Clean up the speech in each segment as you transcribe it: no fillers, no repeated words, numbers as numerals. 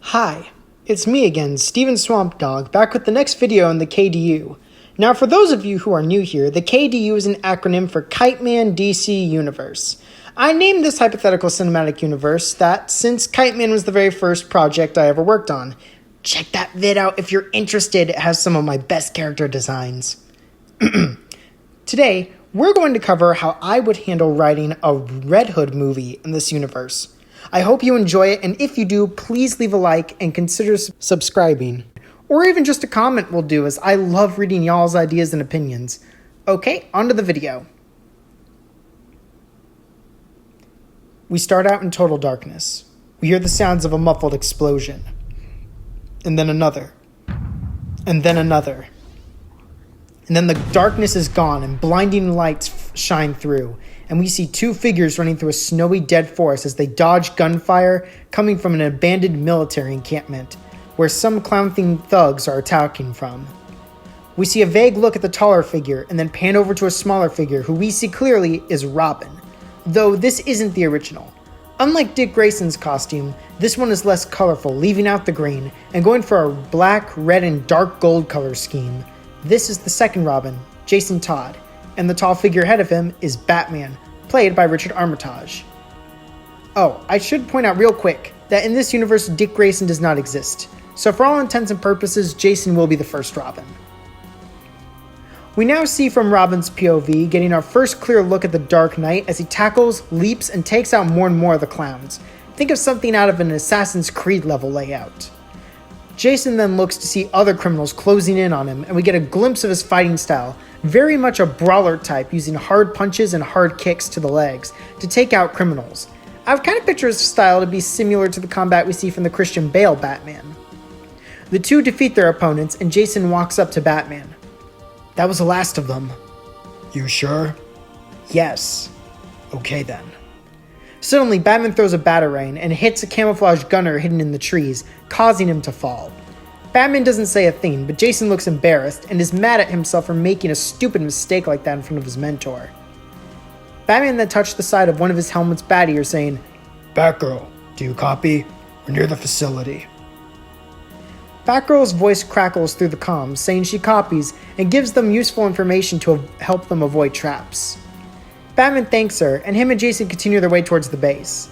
Hi, it's me again, StephenSwampDog, back with the next video in the KDU. Now, for those of you who are new here, the KDU is an acronym for Kite Man DC Universe. I named this hypothetical cinematic universe that since Kite Man was the very first project I ever worked on. Check that vid out if you're interested, it has some of my best character designs. Today, we're going to cover how I would handle writing a Red Hood movie in this universe. I hope you enjoy it, and if you do, please leave a like and consider subscribing. Or even just a comment will do, as I love reading y'all's ideas and opinions. Okay, on to the video. We start out in total darkness. We hear the sounds of a muffled explosion. And then another. And then another. And then the darkness is gone and blinding lights shine through. And we see two figures running through a snowy dead forest as they dodge gunfire coming from an abandoned military encampment, where some clown-themed thugs are attacking from. We see a vague look at the taller figure and then pan over to a smaller figure who we see clearly is Robin, though this isn't the original. Unlike Dick Grayson's costume, this one is less colorful, leaving out the green and going for a black, red, and dark gold color scheme. This is the second Robin, Jason Todd, and the tall figure ahead of him is Batman, played by Richard Armitage. Oh, I should point out real quick that in this universe, Dick Grayson does not exist, so for all intents and purposes, Jason will be the first Robin. We now see from Robin's POV, getting our first clear look at the Dark Knight as he tackles, leaps, and takes out more and more of the clowns. Think of something out of an Assassin's Creed level layout. Jason then looks to see other criminals closing in on him, and we get a glimpse of his fighting style, very much a brawler type, using hard punches and hard kicks to the legs to take out criminals. I've kind of pictured his style to be similar to the combat we see from the Christian Bale Batman. The two defeat their opponents, and Jason walks up to Batman. That was the last of them. You sure? Yes. Okay then. Suddenly, Batman throws a batarang and hits a camouflage gunner hidden in the trees, causing him to fall. Batman doesn't say a thing, but Jason looks embarrassed and is mad at himself for making a stupid mistake like that in front of his mentor. Batman then touched the side of one of his helmet's bat ears, saying, Batgirl, do you copy? We're near the facility. Batgirl's voice crackles through the comms, saying she copies and gives them useful information to help them avoid traps. Batman thanks her, and him and Jason continue their way towards the base.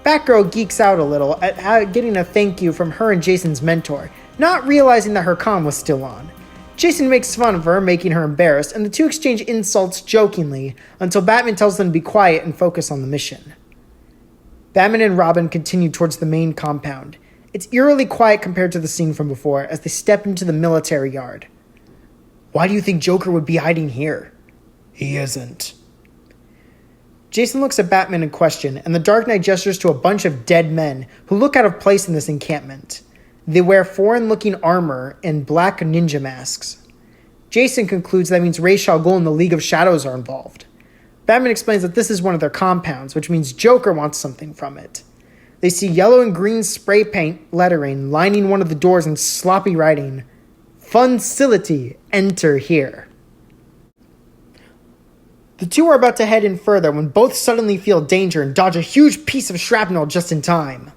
Batgirl geeks out a little at getting a thank you from her and Jason's mentor, not realizing that her comm was still on. Jason makes fun of her, making her embarrassed, and the two exchange insults jokingly until Batman tells them to be quiet and focus on the mission. Batman and Robin continue towards the main compound. It's eerily quiet compared to the scene from before as they step into the military yard. Why do you think Joker would be hiding here? He isn't. Jason looks at Batman in question, and the Dark Knight gestures to a bunch of dead men who look out of place in this encampment. They wear foreign-looking armor and black ninja masks. Jason concludes that means Ra's al Ghul and the League of Shadows are involved. Batman explains that this is one of their compounds, which means Joker wants something from it. They see yellow and green spray paint lettering lining one of the doors in sloppy writing, Funcility, enter here. The two are about to head in further when both suddenly feel danger and dodge a huge piece of shrapnel just in time.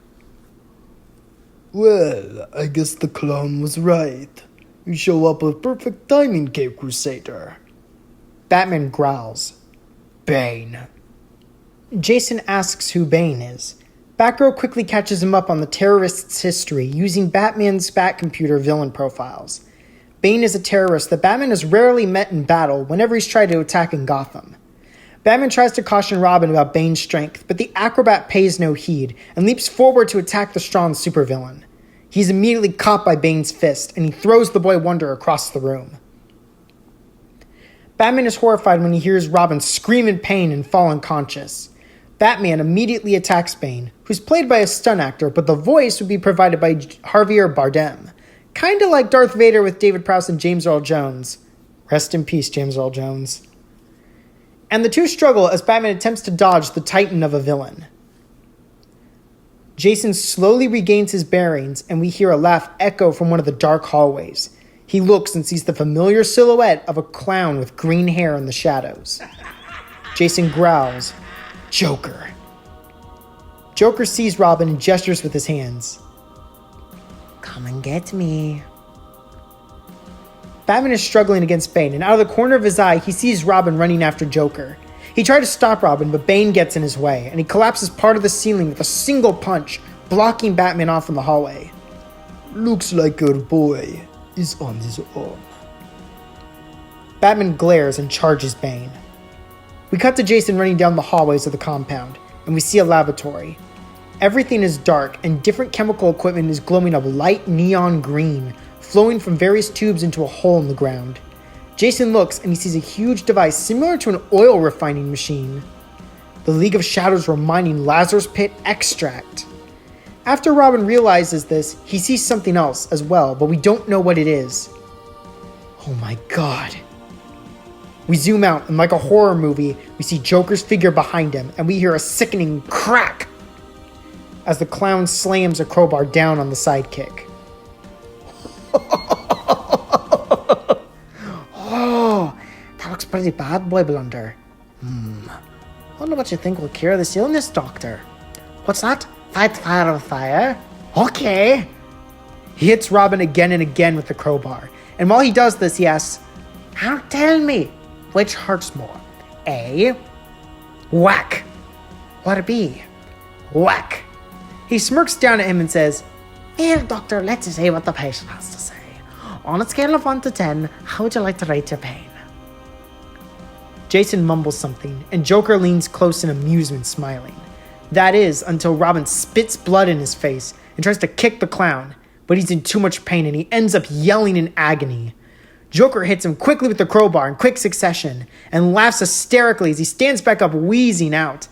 Well, I guess the clone was right. You show up with perfect timing, Cape Crusader. Batman growls. Bane. Jason asks who Bane is. Batgirl quickly catches him up on the terrorist's history using Batman's Batcomputer villain profiles. Bane is a terrorist that Batman has rarely met in battle whenever he's tried to attack in Gotham. Batman tries to caution Robin about Bane's strength, but the acrobat pays no heed and leaps forward to attack the strong supervillain. He's immediately caught by Bane's fist, and he throws the boy Wonder across the room. Batman is horrified when he hears Robin scream in pain and fall unconscious. Batman immediately attacks Bane, who's played by a stunt actor, but the voice would be provided by Javier Bardem. Kinda like Darth Vader with David Prowse and James Earl Jones. Rest in peace, James Earl Jones. And the two struggle as Batman attempts to dodge the titan of a villain. Jason slowly regains his bearings, and we hear a laugh echo from one of the dark hallways. He looks and sees the familiar silhouette of a clown with green hair in the shadows. Jason growls, Joker. Joker sees Robin and gestures with his hands. Come and get me. Batman is struggling against Bane, and out of the corner of his eye, he sees Robin running after Joker. He tried to stop Robin, but Bane gets in his way, and he collapses part of the ceiling with a single punch, blocking Batman off in the hallway. Looks like your boy is on his own. Batman glares and charges Bane. We cut to Jason running down the hallways of the compound, and we see a laboratory. Everything is dark, and different chemical equipment is glowing a light neon green, flowing from various tubes into a hole in the ground. Jason looks, and he sees a huge device similar to an oil refining machine. The League of Shadows were mining Lazarus Pit extract. After Robin realizes this, he sees something else as well, but we don't know what it is. Oh my god. We zoom out, and like a horror movie, we see Joker's figure behind him, and we hear a sickening crack as the clown slams a crowbar down on the sidekick. Oh, that looks pretty bad, Boy Blunder. Wonder what you think will cure this illness, Doctor. What's that? Fight fire with fire? Okay. He hits Robin again and again with the crowbar, and while he does this, he asks, Now tell me, which hurts more? A, whack, or B, whack? He smirks down at him and says, Here, Doctor, let's see what the patient has to say. On a scale of 1 to 10, how would you like to rate your pain? Jason mumbles something, and Joker leans close in amusement, smiling. That is, until Robin spits blood in his face and tries to kick the clown, but he's in too much pain and he ends up yelling in agony. Joker hits him quickly with the crowbar in quick succession and laughs hysterically as he stands back up, wheezing out.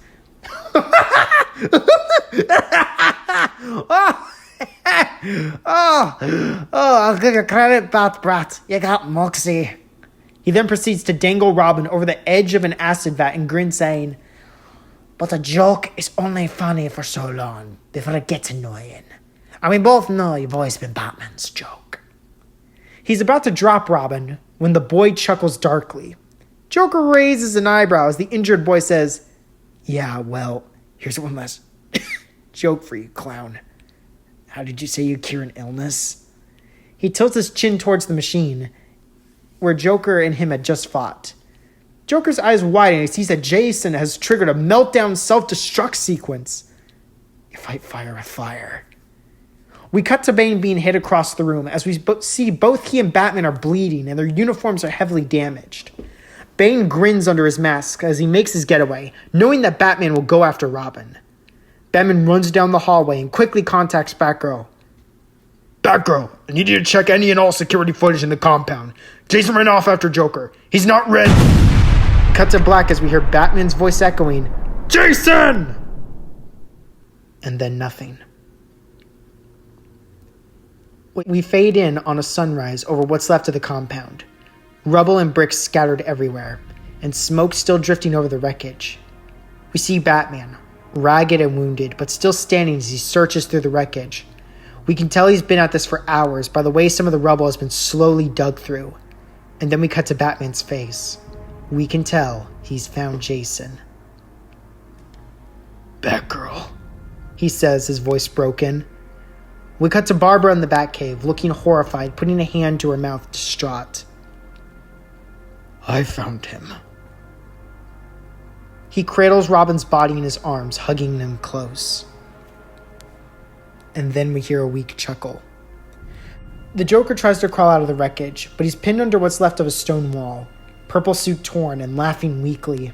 I'll give you credit, Brat. You got moxie. He then proceeds to dangle Robin over the edge of an acid vat and grin, saying, But a joke is only funny for so long before it gets annoying. And we both know you've always been Batman's joke. He's about to drop Robin when the boy chuckles darkly. Joker raises an eyebrow as the injured boy says, Yeah, well, here's one last joke for you, clown. How did you say you cure an illness? He tilts his chin towards the machine, where Joker and him had just fought. Joker's eyes widen and he sees that Jason has triggered a meltdown self-destruct sequence. You fight fire with fire. We cut to Bane being hit across the room as we see both he and Batman are bleeding and their uniforms are heavily damaged. Bane grins under his mask as he makes his getaway, knowing that Batman will go after Robin. Batman runs down the hallway and quickly contacts Batgirl. Batgirl, I need you to check any and all security footage in the compound. Jason ran off after Joker. He's not ready. Cut to black as we hear Batman's voice echoing, Jason! And then nothing. We fade in on a sunrise over what's left of the compound. Rubble and bricks scattered everywhere, and smoke still drifting over the wreckage. We see Batman, ragged and wounded, but still standing as he searches through the wreckage. We can tell he's been at this for hours by the way some of the rubble has been slowly dug through. And then we cut to Batman's face. We can tell he's found Jason. Batgirl, he says, his voice broken. We cut to Barbara in the Batcave, looking horrified, putting a hand to her mouth, distraught. I found him. He cradles Robin's body in his arms, hugging him close. And then we hear a weak chuckle. The Joker tries to crawl out of the wreckage, but he's pinned under what's left of a stone wall, purple suit torn and laughing weakly.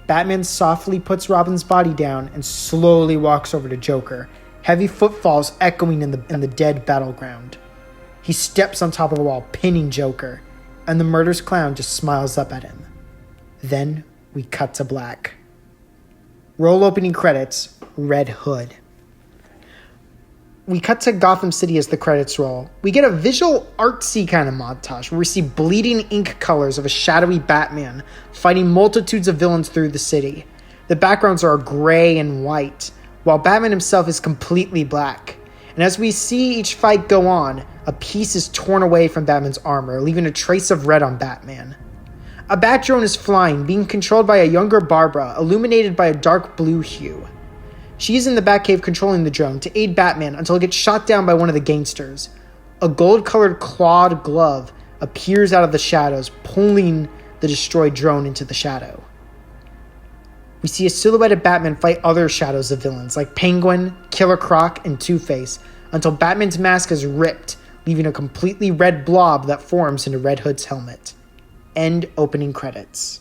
Batman softly puts Robin's body down and slowly walks over to Joker, heavy footfalls echoing in the dead battleground. He steps on top of the wall, pinning Joker, and the murderous clown just smiles up at him. Then we cut to black. Roll opening credits, Red Hood. We cut to Gotham City as the credits roll. We get a visual artsy kind of montage where we see bleeding ink colors of a shadowy Batman fighting multitudes of villains through the city. The backgrounds are gray and white, while Batman himself is completely black. And as we see each fight go on, a piece is torn away from Batman's armor, leaving a trace of red on Batman. A bat drone is flying, being controlled by a younger Barbara, illuminated by a dark blue hue. She is in the Batcave controlling the drone to aid Batman until it gets shot down by one of the gangsters. A gold-colored clawed glove appears out of the shadows, pulling the destroyed drone into the shadow. We see a silhouetted Batman fight other shadows of villains like Penguin, Killer Croc, and Two-Face until Batman's mask is ripped, leaving a completely red blob that forms into Red Hood's helmet. End opening credits.